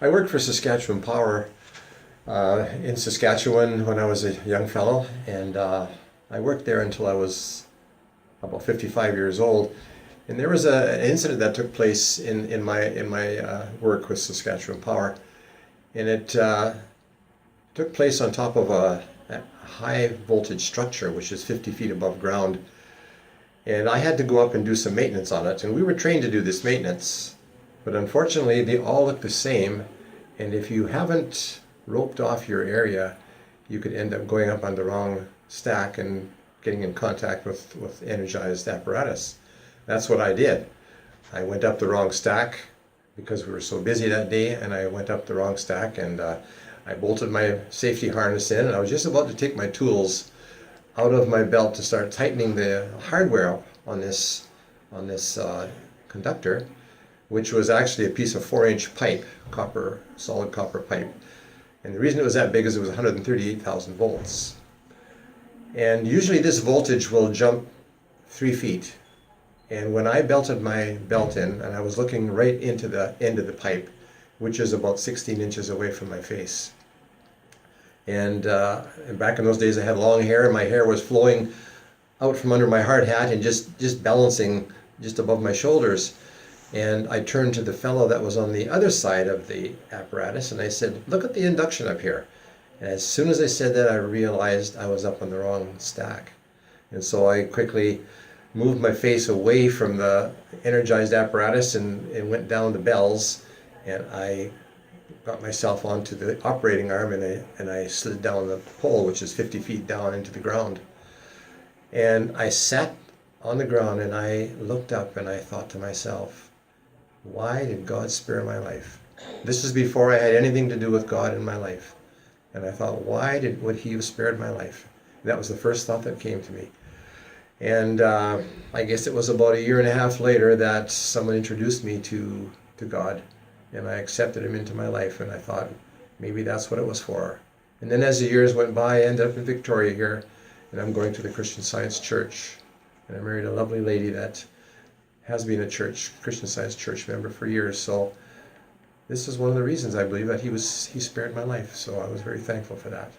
I worked for Saskatchewan Power in Saskatchewan when I was a young fellow, and I worked there until I was about 55 years old. And there was an incident that took place in my work with Saskatchewan Power, and it took place on top of a high voltage structure, which is 50 feet above ground. And I had to go up and do some maintenance on it, and we were trained to do this maintenance, but unfortunately they all look the same, and if you haven't roped off your area, you could end up going up on the wrong stack and getting in contact with energized apparatus. That's what I did. I went up the wrong stack because we were so busy that day, and I went up the wrong stack, and I bolted my safety harness in, and I was just about to take my tools out of my belt to start tightening the hardware on this conductor, which was actually a piece of 4-inch pipe, solid copper pipe. And the reason it was that big is it was 138,000 volts. And usually this voltage will jump 3 feet. And when I belted my belt in, and I was looking right into the end of the pipe, which is about 16 inches away from my face. And back in those days I had long hair, and my hair was flowing out from under my hard hat and just balancing just above my shoulders. And I turned to the fellow that was on the other side of the apparatus, and I said, "Look at the induction up here." And as soon as I said that, I realized I was up on the wrong stack. And so I quickly moved my face away from the energized apparatus and went down the bells, and I got myself onto the operating arm, and I slid down the pole, which is 50 feet down into the ground. And I sat on the ground and I looked up and I thought to myself, why did God spare my life? This is before I had anything to do with God in my life. And I thought, would he have spared my life? And that was the first thought that came to me. And I guess it was about 1.5 years later that someone introduced me to God, and I accepted him into my life, and I thought maybe that's what it was for. And then as the years went by, I ended up in Victoria here, and I'm going to the Christian Science Church, and I married a lovely lady that has been a Christian Science Church member for years. So this is one of the reasons I believe that he spared my life. So I was very thankful for that.